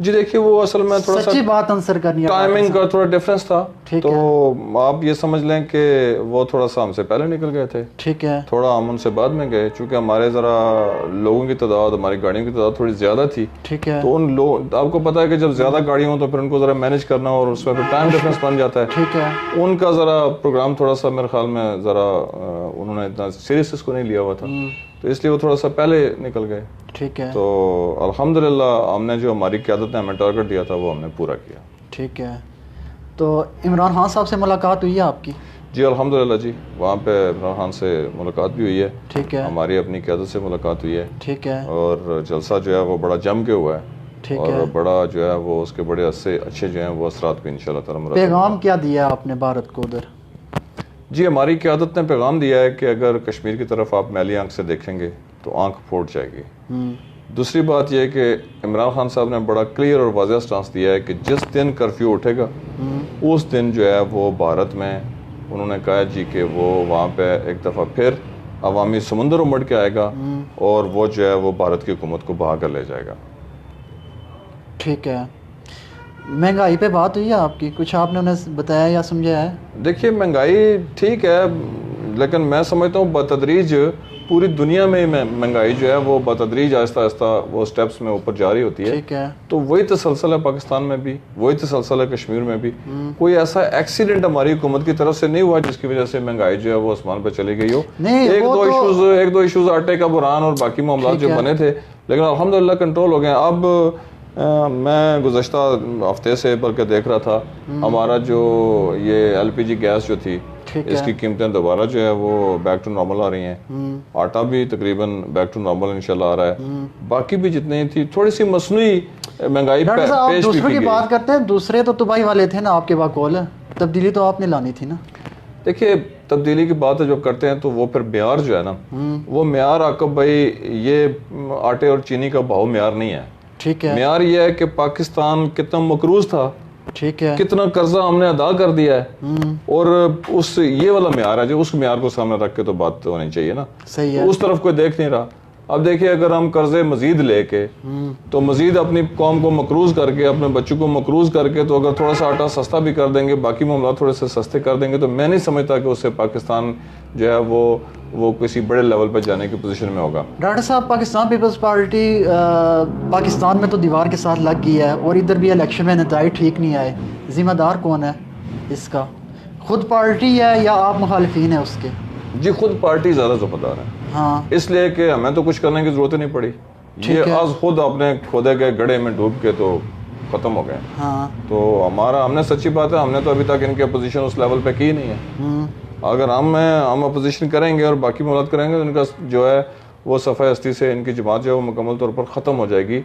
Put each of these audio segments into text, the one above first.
جی دیکھیے وہ اصل میں تھوڑا سا سچی بات آنسر کرنی ہے, ٹائمنگ کا تھوڑا ڈفرینس تھا, تو آپ یہ سمجھ لیں کہ وہ تھوڑا سا ہم سے پہلے نکل گئے تھے, ٹھیک ہے, تھوڑا ہم ان سے بعد میں گئے, چونکہ ہمارے ذرا لوگوں کی تعداد, ہماری گاڑیوں کی تعداد تھوڑی زیادہ تھی, ٹھیک ہے, تو ان لوگ آپ کو پتا ہے کہ جب زیادہ گاڑیاں ہوں تو پھر ان کو ذرا مینیج کرنا اور اس میں پھر ٹائم ڈفرینس بن جاتا ہے, ٹھیک ہے, ان کا ذرا پروگرام تھوڑا سا میرے خیال میں ذرا انہوں نے اتنا سیریس اس کو نہیں لیا ہوا تھا, تو اس لیے وہ تھوڑا سا پہلے نکل گئے, ٹھیک ہے, تو الحمدللہ ہم نے جو ہماری قیادت نے ہمیں ٹارگٹ دیا تھا وہ ہم نے پورا کیا. ٹھیک ہے. تو عمران خان صاحب سے ملاقات ہوئی ہے آپ کی؟ جی الحمدللہ جی, وہاں پہ عمران خان سے ملاقات بھی ہوئی ہے, ٹھیک ہے, ہماری اپنی قیادت سے ملاقات ہوئی ہے, ٹھیک ہے, اور جلسہ جو ہے وہ بڑا جم کے ہوا ہے, ٹھیک ہے, اور بڑا جو ہے وہ اس کے بڑے اچھے جو ہیں وہ اثرات بھی انشاءاللہ تعالی. پیغام کیا دیا آپ نے بھارت کو ادھر؟ جی ہماری قیادت نے پیغام دیا ہے کہ اگر کشمیر کی طرف آپ میلی آنکھ سے دیکھیں گے تو آنکھ پھوٹ جائے گی. دوسری بات یہ ہے کہ عمران خان صاحب نے بڑا کلیئر اور واضح سٹانس دیا ہے کہ جس دن کرفیو اٹھے گا اس دن جو ہے وہ بھارت میں, انہوں نے کہا جی کہ وہ وہاں پہ ایک دفعہ پھر عوامی سمندر امڑ کے آئے گا اور وہ جو ہے وہ بھارت کی حکومت کو بہا کر لے جائے گا. ٹھیک ہے. مہنگائی پہ بات ہوئی ہے آپ کی, کچھ آپ نے انہیں بتایا یا سمجھا ہے؟ دیکھیے مہنگائی ٹھیک ہے, لیکن میں سمجھتا ہوں بتدریج پوری دنیا میں مہنگائی جو ہے وہ بتدریج آہستہ آہستہ وہ سٹیپس میں اوپر جاری ہوتی ہے, ٹھیک ہے, تو وہی تسلسل ہے پاکستان میں بھی, وہی تسلسل ہے کشمیر میں بھی. کوئی ایسا ایکسیڈنٹ ہماری حکومت کی طرف سے نہیں ہوا جس کی وجہ سے مہنگائی جو ہے وہ آسمان پہ چلی گئی ہو. ایک دو ایشوز آٹے کا بحران اور باقی معاملات جو بنے تھے, لیکن الحمدللہ کنٹرول ہو گئے. اب میں گزشتہ ہفتے سے بلکہ دیکھ رہا تھا ہمارا جو یہ ایل پی جی گیس جو تھی اس کی قیمتیں دوبارہ جو ہے وہ بیک ٹو نارمل آ رہی ہیں, آٹا بھی تقریباً بیک ٹو نارمل انشاءاللہ آ رہا ہے, باقی بھی جتنی تھی تھوڑی سی مصنوعی مہنگائی پیش بھی دوسروں کی بات کرتے ہیں, دوسرے تو دبئی والے تھے نا آپ کے باقول, تبدیلی تو آپ نے لانی تھی نا. دیکھیے تبدیلی کی بات جب کرتے ہیں تو وہ پھر معیار جو ہے نا وہ معیار عاقب بھائی یہ آٹے اور چینی کا بھاؤ معیار نہیں ہے. ٹھیک ہے, معیار یہ ہے کہ پاکستان کتنا مقروض تھا, ٹھیک ہے, کتنا قرضہ ہم نے ادا کر دیا ہے, اور اس یہ والا معیار ہے جو اس معیار کو سامنے رکھ کے تو بات ہونی چاہیے نا. صحیح ہے, اس طرف کوئی دیکھ نہیں رہا. اب دیکھیے اگر ہم قرضے مزید لے کے تو مزید اپنی قوم کو مقروض کر کے, اپنے بچوں کو مقروض کر کے, تو اگر تھوڑا سا آٹا سستا بھی کر دیں گے, باقی معاملات تھوڑے سے سستے کر دیں گے, تو میں نہیں سمجھتا کہ اس سے پاکستان جو ہے وہ کسی بڑے لیول پہ جانے کی پوزیشن میں ہوگا. ڈاکٹر صاحب پاکستان پیپلز پارٹی پاکستان میں تو دیوار کے ساتھ لگ گئی ہے, اور ادھر بھی الیکشن میں نتائج ٹھیک نہیں آئے, ذمہ دار کون ہے اس کا؟ خود پارٹی ہے یا آپ مخالفین ہیں اس کے؟ جی خود پارٹی زیادہ ذمہ دار ہے, ہاں, اس لیے کہ ہمیں تو کچھ کرنے کی ضرورت نہیں پڑی, یہ آج خود اپنے کھودے گئے گڑھے میں ڈوب کے تو ختم ہو گئے. ہاں, تو ہم نے سچی بات ہے, ہم نے تو ابھی تک ان کی اپوزیشن اس لیول پہ کی نہیں ہے. اگر ہم اپوزیشن کریں گے اور باقی معاملات کریں گے تو ان کا جو ہے وہ صفحہ ہستی سے ان کی جماعت جو ہے وہ مکمل طور پر ختم ہو جائے گی.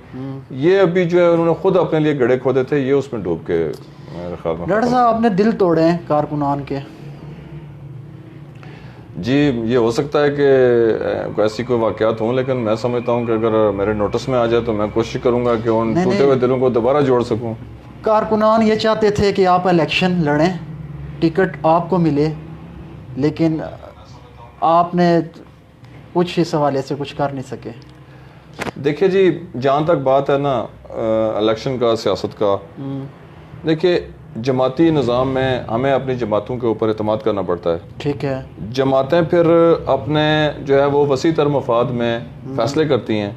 یہ ابھی جو ہے انہوں نے خود اپنے لیے گڑھے کھودے تھے, یہ اس میں ڈوب کے میرے خیال میں. ڈاکٹر صاحب آپ نے دل توڑے ہیں کارکنان کے. جی یہ ہو سکتا ہے کہ ایسی کوئی واقعات ہوں, لیکن میں سمجھتا ہوں کہ اگر میرے نوٹس میں آ جائے تو میں کوشش کروں گا کہ ان ٹوٹے ہوئے دلوں کو دوبارہ جوڑ سکوں. کارکنان یہ چاہتے تھے کہ آپ الیکشن لڑیں, ٹکٹ آپ کو ملے, لیکن آپ نے کچھ اس حوالے سے کچھ کر نہیں سکے. دیکھیے جی جہاں تک بات ہے نا الیکشن کا, سیاست کا, دیکھیے جماعتی نظام میں ہمیں اپنی جماعتوں کے اوپر اعتماد کرنا پڑتا ہے. ٹھیک ہے, جماعتیں پھر اپنے جو ہے وہ وسیع تر مفاد میں فیصلے کرتی ہیں.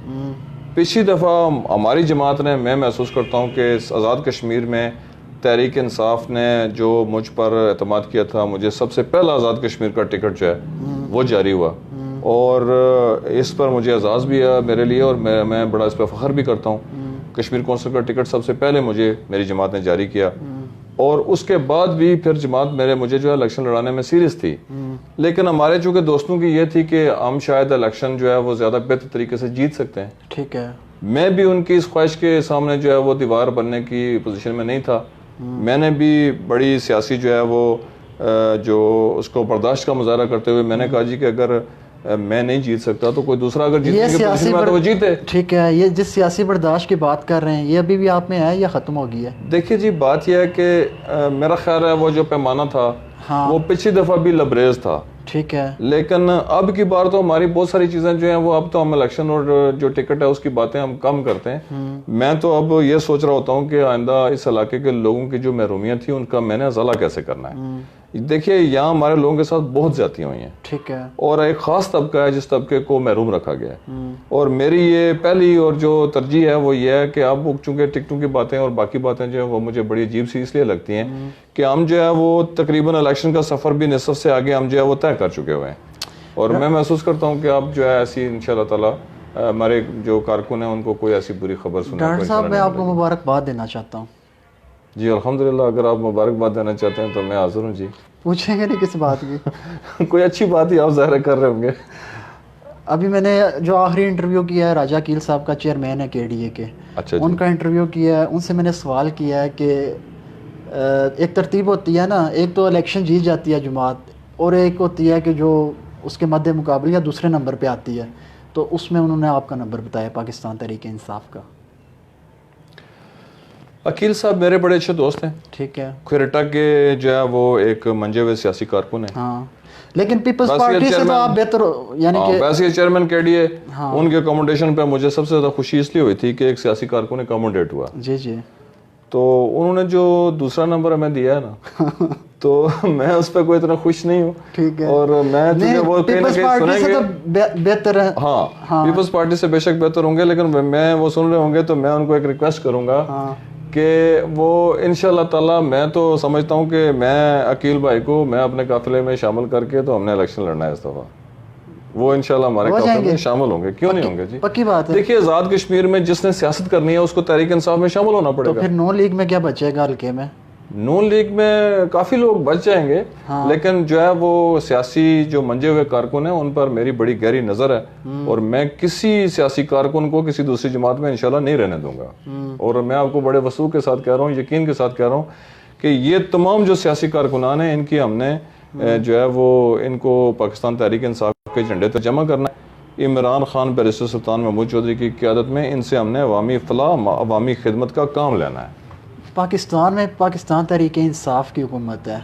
پچھلی دفعہ ہماری جماعت نے, میں محسوس کرتا ہوں کہ آزاد کشمیر میں تحریک انصاف نے جو مجھ پر اعتماد کیا تھا, مجھے سب سے پہلا آزاد کشمیر کا ٹکٹ جو ہے وہ جاری ہوا, اور اس پر مجھے اعزاز بھی ہے میرے لیے, اور میں بڑا اس پہ فخر بھی کرتا ہوں. کشمیر کونسل کا ٹکٹ سب سے پہلے میری جماعت نے جاری کیا, اور اس کے بعد بھی پھر جماعت مجھے جو ہے الیکشن لڑانے میں سیریس تھی. لیکن ہمارے چونکہ دوستوں کی یہ تھی کہ ہم شاید الیکشن جو ہے وہ زیادہ بہتر طریقے سے جیت سکتے ہیں. ٹھیک ہے, میں بھی ان کی اس خواہش کے سامنے جو ہے وہ دیوار بننے کی پوزیشن میں نہیں تھا. میں نے بھی بڑی سیاسی جو ہے وہ جو اس کو برداشت کا مظاہرہ کرتے ہوئے میں نے کہا جی کہ اگر میں نہیں جیت سکتا تو کوئی دوسرا اگر جیتنے کی پوزیشن میں تو وہ جیتے. ٹھیک ہے, یہ جس سیاسی برداشت کی بات کر رہے ہیں یہ ابھی بھی آپ میں ہے یا ختم ہو گئی ہے؟ دیکھیے جی بات یہ ہے کہ میرا خیال ہے وہ جو پیمانہ تھا وہ پچھلی دفعہ بھی لبریز تھا. ٹھیک ہے. لیکن اب کی بار تو ہماری بہت ساری چیزیں جو ہیں وہ اب تو ہم الیکشن اور جو ٹکٹ ہے اس کی باتیں ہم کم کرتے ہیں. میں تو اب یہ سوچ رہا ہوتا ہوں کہ آئندہ اس علاقے کے لوگوں کی جو محرومیاں تھیں ان کا میں نے ازالہ کیسے کرنا ہے. دیکھیے یہاں ہمارے لوگوں کے ساتھ بہت زیادتیاں ہوئی ہیں. ٹھیک ہے. اور ایک خاص طبقہ ہے جس طبقے کو محروم رکھا گیا ہے. اور میری یہ پہلی اور جو ترجیح ہے وہ یہ ہے کہ اب چونکہ ٹکٹوں کی باتیں اور باقی باتیں جو ہیں وہ مجھے بڑی عجیب سی اس لیے لگتی ہیں کہ ہم جو ہے وہ تقریباً الیکشن کا سفر بھی نصف سے آگے ہم جو ہے وہ طے کر چکے ہوئے ہیں. اور میں محسوس کرتا ہوں کہ اب جو ہے ایسی انشاءاللہ تعالیٰ ہمارے جو کارکن ہیں ان کو کوئی ایسی بری خبر سننے کو ڈاکٹر صاحب میں آپ کو مبارکباد دینا چاہتا ہوں. جی الحمدللہ. اگر آپ مبارکباد دینا چاہتے ہیں تو میں حاضر ہوں. جی پوچھیں گے نہیں کس بات کی؟ کوئی اچھی بات ہی آپ ظاہر کر رہے ہوں گے. ابھی میں نے جو آخری انٹرویو کیا ہے راجہ کیل صاحب کا، چیئرمین ہے KDA کے، ان کا انٹرویو کیا ہے. ان سے میں نے سوال کیا ہے کہ ایک ترتیب ہوتی ہے نا، ایک تو الیکشن جیت جاتی ہے جماعت، اور ایک ہوتی ہے کہ جو اس کے مد مقابل یا دوسرے نمبر پہ آتی ہے. تو اس میں انہوں نے آپ کا نمبر بتایا پاکستان تحریک انصاف کا. عقیل صاحب میرے بڑے اچھے دوست ہیں. ٹھیک ہے. کھیرٹا کے جو ہے وہ ایک منجے ہوئے سیاسی کارکن ہیں. ہاں لیکن پیپلز پارٹی سے تو آپ بہتر، یعنی کہ ویسے یہ چیئرمین KDA ان کے اکوموڈیشن پہ مجھے سب سے زیادہ خوشی اس لیے ہوئی تھی کہ ایک سیاسی کارکن اکوموڈیٹ ہوا. جی جی. تو انہوں نے جو دوسرا نمبر ہمیں دیا ہے نا تو میں اس پہ کوئی اتنا خوش نہیں ہوں. ٹھیک ہے. اور میں وہ کہیں نہ کہیں سنیں گے بہتر ہے. ہاں پیپلز پارٹی سے بے شک بہتر ہوں گے، لیکن میں وہ سن رہے ہوں گے تو میں ان کو ایک ریکویسٹ کروں گا کہ وہ انشاءاللہ تعالی، میں تو سمجھتا ہوں کہ میں عقیل بھائی کو میں اپنے قافلے میں شامل کر کے تو ہم نے الیکشن لڑنا ہے اس دفعہ. وہ انشاءاللہ ہمارے قافلے میں شامل ہوں گے. کیوں نہیں ہوں گے؟ جی پکی بات ہے. دیکھیے آزاد کشمیر میں جس نے سیاست کرنی ہے اس کو تحریک انصاف میں شامل ہونا پڑے گا. تو پھر نون لیگ میں کیا بچے گا حلقے میں؟ نون لیگ میں کافی لوگ بچ جائیں گے، لیکن جو ہے وہ سیاسی جو منجے ہوئے کارکن ہیں ان پر میری بڑی گہری نظر ہے. اور میں کسی سیاسی کارکن کو کسی دوسری جماعت میں انشاءاللہ نہیں رہنے دوں گا. اور میں آپ کو بڑے وثوق کے ساتھ کہہ رہا ہوں، یقین کے ساتھ کہہ رہا ہوں کہ یہ تمام جو سیاسی کارکنان ہیں ان کی ہم نے جو ہے وہ ان کو پاکستان تحریک انصاف کے جھنڈے تک جمع کرنا ہے. عمران خان بیرسٹر سلطان محمود چودھری کی قیادت میں ان سے ہم نے عوامی فلاح، عوامی خدمت کا کام لینا ہے. پاکستان میں پاکستان تحریک انصاف کی حکومت ہے،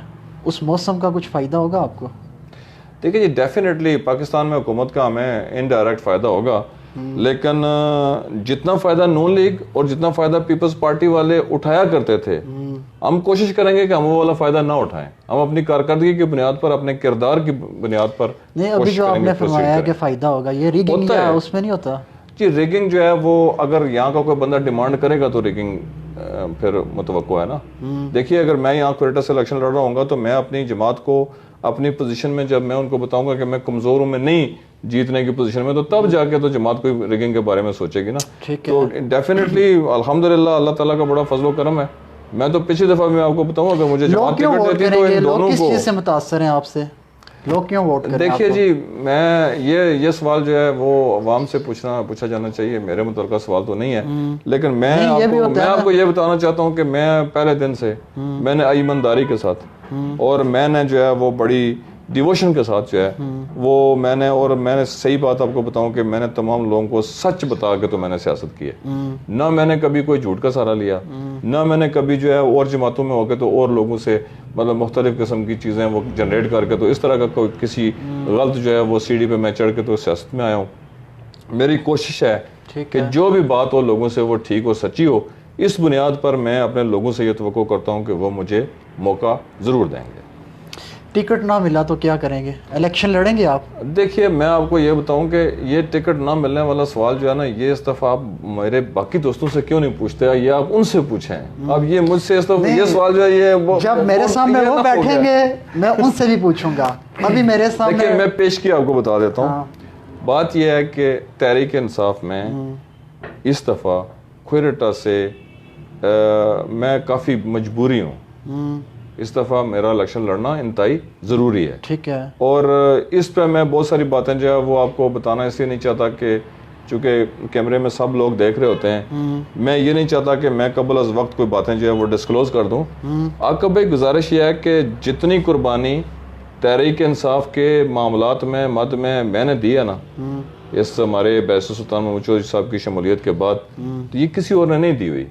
اس موسم کا کچھ فائدہ ہوگا آپ کو؟ دیکھیے جی ڈیفینیٹلی پاکستان میں حکومت کا ہمیں انڈائریکٹ فائدہ ہوگا، لیکن جتنا فائدہ نون لیگ اور جتنا فائدہ پیپلز پارٹی والے اٹھایا کرتے تھے، ہم کوشش کریں گے کہ ہم وہ والا فائدہ نہ اٹھائیں. ہم اپنی کارکردگی کی بنیاد پر، اپنے کردار کی بنیاد پر نہیں. ابھی جو آپ نے فرمایا کہ فائدہ ہوگا، یہ ریگنگ ہے اس میں نہیں ہوتا؟ جی ریگنگ جو ہے وہ اگر یہاں کا کوئی بندہ ڈیمانڈ کرے گا تو ریگنگ پھر متوقع ہے نا. دیکھیے اگر میں یہاں کوئٹہ سے الیکشن لڑ رہا ہوں گا تو میں اپنی جماعت کو اپنی پوزیشن میں، جب میں ان کو بتاؤں گا کہ میں کمزور ہوں، میں نہیں جیتنے کی پوزیشن میں، تو تب جا کے تو جماعت کوئی ریگنگ کے بارے میں سوچے گی نا. تو ڈیفینیٹلی الحمدللہ اللہ تعالیٰ کا بڑا فضل و کرم ہے. میں تو پچھلی دفعہ میں آپ کو بتاؤں اگر مجھے جماعت ٹکٹ دیتی تو ان دونوں کو. کس چیز سے متاثر ہیں آپ سے؟ لوگ کیوں ووٹ کریں؟ دیکھیے جی میں یہ سوال جو ہے وہ عوام سے پوچھا جانا چاہیے، میرے متعلقہ سوال تو نہیں ہے. لیکن میں آپ کو یہ بتانا چاہتا ہوں کہ میں پہلے دن سے میں نے ایمانداری کے ساتھ اور میں نے جو ہے وہ بڑی ڈیووشن کے ساتھ جو ہے وہ میں نے صحیح بات آپ کو بتاؤں کہ میں نے تمام لوگوں کو سچ بتا کے تو میں نے سیاست کی ہے. نہ میں نے کبھی کوئی جھوٹ کا سہارا لیا، نہ میں نے کبھی جو ہے اور جماعتوں میں ہو کے تو اور لوگوں سے مطلب مختلف قسم کی چیزیں وہ جنریٹ کر کے تو اس طرح کا کوئی کسی غلط جو ہے وہ سیڑھی پہ میں چڑھ کے تو سیاست میں آیا ہوں. میری کوشش ہے کہ جو بھی بات ہو لوگوں سے وہ ٹھیک ہو، سچی ہو. اس بنیاد پر میں اپنے لوگوں سے یہ توقع کرتا ہوں کہ وہ مجھے موقع ضرور دیں گے. ٹکٹ نہ ملا تو کیا کریں گے؟ الیکشن لڑیں گے آپ؟ دیکھیے میں آپ کو یہ بتاؤں کہ یہ ٹکٹ نہ ملنے والا سوال جو ہے نا، یہ اس دفعہ آپ میرے باقی دوستوں سے کیوں نہیں پوچھتے؟ یہ آپ ان سے پوچھیں. اب یہ مجھ سے اس دفعہ یہ سوال جو ہے یہ جب میرے سامنے وہ بیٹھیں گے میں ان سے بھی پوچھوں گا. ابھی میرے سامنے دیکھیے میں پیش کیا آپ کو بتا دیتا ہوں. بات یہ ہے کہ تحریک انصاف میں اس دفعہ کھوئٹہ سے میں کافی مجبوری ہوں. اس دفعہ میرا الیکشن لڑنا انتہائی ضروری ہے. ٹھیک ہے. اور اس پہ میں بہت ساری باتیں جو ہے وہ آپ کو بتانا اس لیے نہیں چاہتا کہ چونکہ کیمرے میں سب لوگ دیکھ رہے ہوتے ہیں، میں یہ نہیں چاہتا کہ میں قبل از وقت کوئی باتیں جو ہے وہ ڈسکلوز کر دوں. آقا بھائی گزارش یہ ہے کہ جتنی قربانی تحریک انصاف کے معاملات میں مد میں نے دی ہے نا، اس ہمارے بیرسٹر سلطان محمود چودھری صاحب کی شمولیت کے بعد، تو یہ کسی اور نے نہیں دی ہوئی.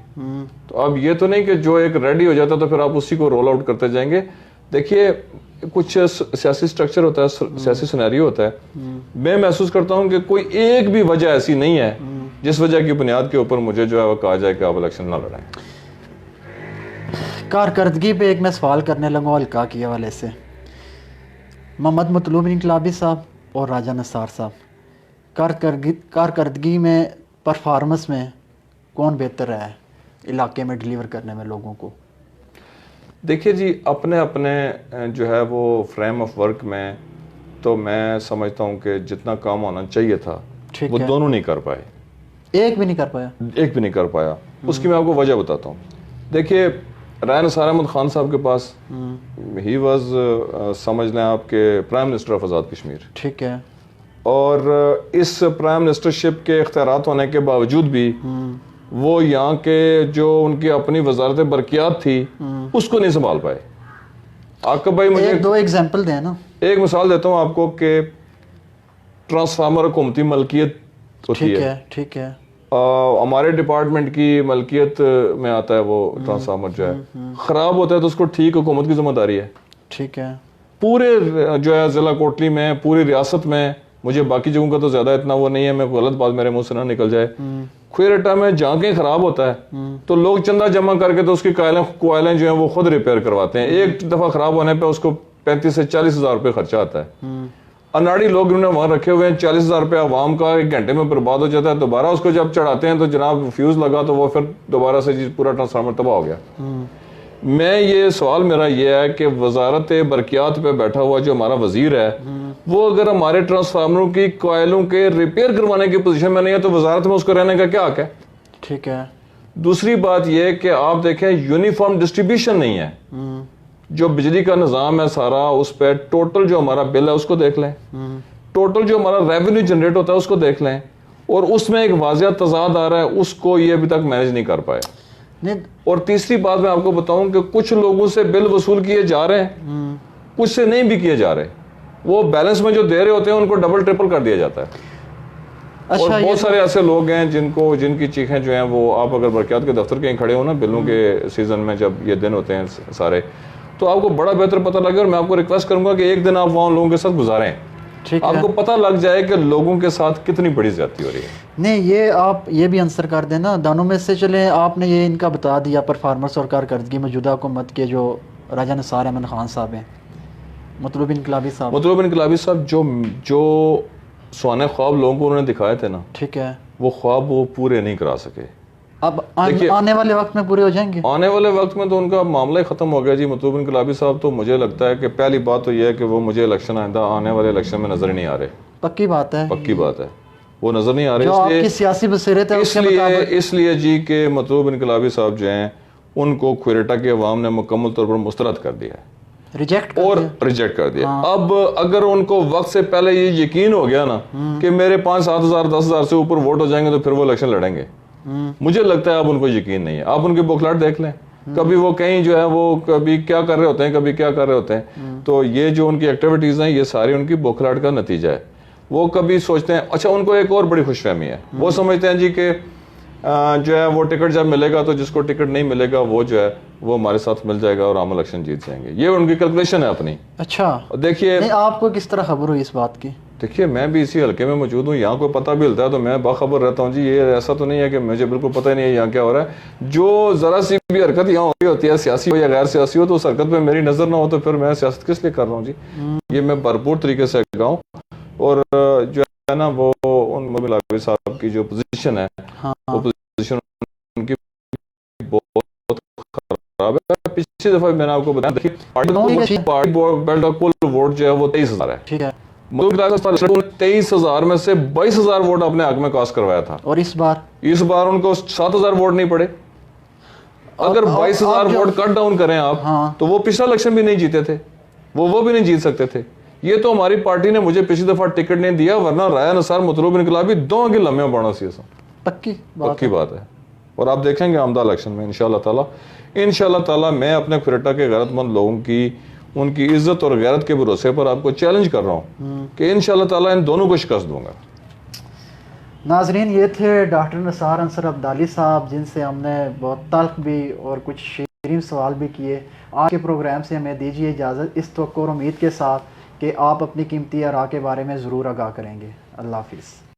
تو اب یہ تو نہیں کہ جو ایک ریڈی ہو جاتا تو پھر آپ اسی کو رول آؤٹ کرتے جائیں گے. دیکھیے کچھ سیاسی سٹرکچر ہوتا ہے, سیاسی سینیریو ہوتا ہے. میں محسوس کرتا ہوں کہ کوئی ایک بھی وجہ ایسی نہیں ہے جس وجہ کی بنیاد کے اوپر مجھے جو ہے وہ کہا جائے کہ آپ الیکشن نہ لڑائیں. کارکردگی پہ ایک میں سوال کرنے لگا القاء کے حوالے سے. محمد مطلوب انقلابی صاحب اور راجہ نثار صاحب کارکردگی میں, پرفارمنس میں کون بہتر ہے علاقے میں ڈیلیور کرنے میں لوگوں کو؟ دیکھیے جی, اپنے اپنے جو ہے وہ فریم آف ورک میں تو میں سمجھتا ہوں کہ جتنا کام ہونا چاہیے تھا وہ دونوں نہیں کر پائے. ایک بھی نہیں کر پایا؟ ایک بھی نہیں کر پایا. اس کی میں آپ کو وجہ بتاتا ہوں. دیکھیے راجہ نثار احمد خان صاحب کے پاس ہی واز سمجھ لیں آپ کے prime minister of Azad Kashmir. ٹھیک ہے. اور اس پرائم منسٹرشپ کے اختیارات ہونے کے باوجود بھی وہ یہاں کے جو ان کی اپنی وزارت برقیات تھی اس کو نہیں سنبھال پائے. عاقب بھائی مجھے دو ایگزامپل دیں نا. ایک مثال دیتا ہوں آپ کو کہ ٹرانسفارمر حکومتی ملکیت ہوتی ہے. ٹھیک ہے. ہمارے ڈپارٹمنٹ کی ملکیت میں آتا ہے وہ ٹرانسفارمر جو ہے, خراب ہوتا ہے تو اس کو ٹھیک حکومت کی ذمہ داری ہے. ٹھیک ہے. پورے جو ہے ضلع کوٹلی میں, پوری ریاست میں, مجھے باقی جگہوں کا تو زیادہ اتنا وہ نہیں ہے, میں غلط بات میرے منہ سے نہ نکل جائے, کھوئرٹا میں جہاں کہیں خراب ہوتا ہے تو لوگ چندہ جمع کر کے تو اس کی کوائلیں جو ہیں وہ خود ریپیئر کرواتے ہیں. ایک دفعہ خراب ہونے پہ اس کو 35 سے 40 ہزار روپے خرچہ آتا ہے. اناڑی لوگ انہوں نے وہاں رکھے ہوئے ہیں, 40 ہزار روپے عوام کا ایک گھنٹے میں برباد ہو جاتا ہے. دوبارہ اس کو جب چڑھاتے ہیں تو جناب فیوز لگا تو وہ پھر دوبارہ سے پورا ٹرانسفارمر تباہ ہو گیا. میں یہ سوال میرا یہ ہے کہ وزارت برقیات پہ بیٹھا ہوا جو ہمارا وزیر ہے وہ اگر ہمارے ٹرانسفارمروں کی کوائلوں کے ریپیئر کروانے کی پوزیشن میں نہیں ہے تو وزارت میں اس کو رہنے کا کیا حق ہے؟ ٹھیک ہے. دوسری بات یہ کہ آپ دیکھیں یونیفارم ڈسٹریبیوشن نہیں ہے. جو بجلی کا نظام ہے سارا, اس پہ ٹوٹل جو ہمارا بل ہے اس کو دیکھ لیں, ٹوٹل جو ہمارا ریونیو جنریٹ ہوتا ہے اس کو دیکھ لیں, اور اس میں ایک واضح تضاد آ رہا ہے, اس کو یہ ابھی تک مینج نہیں کر پائے. اور تیسری بات میں آپ کو بتاؤں کہ کچھ لوگوں سے بل وصول کیے جا رہے ہیں, کچھ سے نہیں بھی کیے جا رہے. وہ بیلنس میں جو دے رہے ہوتے ہیں ان کو ڈبل ٹرپل کر دیا جاتا ہے. اور بہت سارے ایسے لوگ ہیں جن کی چیخیں جو ہیں وہ, آپ اگر برقیات کے دفتر کہیں کھڑے ہو نا بلوں کے سیزن میں جب یہ دن ہوتے ہیں سارے, تو آپ کو بڑا بہتر پتہ لگے. اور میں آپ کو ریکویسٹ کروں گا کہ ایک دن آپ وہاں لوگوں کے ساتھ گزاریں, آپ کو پتہ لگ جائے کہ لوگوں کے ساتھ کتنی بڑی زیادتی ہو رہی ہے. نہیں, یہ آپ یہ بھی آنسر کر دیں نا دونوں میں سے. چلیں آپ نے یہ ان کا بتا دیا پرفارمنس اور کارکردگی موجودہ حکومت کے جو راجہ نثار احمد خان صاحب ہیں, مطلوب انقلابی صاحب جو سونے خواب لوگوں کو انہوں نے دکھائے تھے نا, ٹھیک ہے, وہ خواب وہ پورے نہیں کرا سکے. اب آنے والے وقت میں پورے ہو جائیں گے؟ آنے والے وقت میں تو ان کا معاملہ ہی ختم ہو گیا جی. مطلوب انقلابی صاحب تو مجھے لگتا ہے کہ پہلی بات تو یہ ہے کہ وہ مجھے الیکشن آنے والے الیکشن میں نظر نہیں آ رہے. پکی بات ہے, پکی بات ہے, وہ نظر نہیں آ رہے. جو آپ کی سیاسی بصیرت ہے اس لیے جی کہ مطلوب انقلابی صاحب جو ہیں ان کو کھوئرٹا کے عوام نے مکمل طور پر مسترد کر دیا ہے, ریجیکٹ کر دیا. اب اگر ان کو وقت سے پہلے یہ یقین ہو گیا نا کہ میرے 5-7 ہزار 10 ہزار سے اوپر ووٹ ہو جائیں گے تو پھر وہ الیکشن لڑیں گے, مجھے لگتا ہے اب ان کو یقین نہیں ہے. آپ ان کے بوکھلاٹ دیکھ لیں, کبھی وہ کہیں جو ہے وہ کبھی کیا کر رہے ہوتے ہیں, کبھی کیا کر رہے ہوتے ہیں. تو یہ جو ان کی ایکٹیویٹیز ہیں یہ ساری ان کی بوکھلاٹ کا نتیجہ ہے. وہ کبھی سوچتے ہیں, اچھا ان کو ایک اور بڑی خوش فہمی ہے, وہ سمجھتے ہیں جی کہ جو ہے وہ ٹکٹ جب ملے گا تو جس کو ٹکٹ نہیں ملے گا وہ جو ہے وہ ہمارے ساتھ مل جائے گا اور ہم الیکشن جیت جائیں گے. یہ ان کی کیلکولیشن ہے اپنی. اچھا دیکھیے, آپ کو کس طرح خبر ہوئی اس بات کی؟ دیکھیے میں بھی اسی حلقے میں موجود ہوں, یہاں کوئی پتہ بھی ہلتا ہے تو میں باخبر رہتا ہوں جی. یہ ایسا تو نہیں ہے کہ مجھے بالکل پتہ ہی نہیں ہے یہاں کیا ہو رہا ہے. جو ذرا سی بھی حرکت یہاں ہو رہی ہوتی ہے, سیاسی ہو یا غیر سیاسی ہو, تو اس حرکت میں میری نظر نہ ہو تو پھر میں سیاست کس لیے کر رہا ہوں جی. یہ میں بھرپور طریقے سے گاؤں. اور جو ہے نا وہ ان انقلابی صاحب کی جو پوزیشن ہے وہ پوزیشن ان کی بہت خراب ہے. پچھلی دفعہ میں نے آپ کو بتایا, دیکھیے پارٹی بیلٹ کا کل ووٹ جو ہے وہ 23,000 ہے. ٹھیک ہے, 23,000 میں سے 22,000 ووٹ اپنے حق میں کاسٹ کروایا تھا. اور اس بار ان کو 7,000 ووٹ نہیں پڑے. اگر 22,000 ووٹ کٹ ڈاؤن کریں آپ تو وہ پچھلا الیکشن بھی نہیں جیتے تھے, وہ بھی نہیں جیت سکتے تھے. یہ تو ہماری پارٹی نے مجھے پچھلی دفعہ ٹکٹ نہیں دیا, ورنہ راجہ نثار مطلوب انقلابی دونوں کی لمحے پڑنا سی. پکی بات ہے. اور آپ دیکھیں گے آمدہ الیکشن میں انشاءاللہ تعالی میں اپنے کھوئرٹا کے غیرت مند لوگوں کی ان کی عزت اور غیرت کے بھروسے پر آپ کو چیلنج کر رہا ہوں کہ انشاءاللہ تعالی ان دونوں کو شکست دوں گا. ناظرین, یہ تھے ڈاکٹر نثار انصر عبدالی صاحب, جن سے ہم نے بہت تلخ بھی اور کچھ شیرین سوال بھی کیے. آج کے پروگرام سے ہمیں دیجیے اجازت اس توقع اور امید کے ساتھ کہ آپ اپنی قیمتی آراء کے بارے میں ضرور آگاہ کریں گے۔ اللہ حافظ۔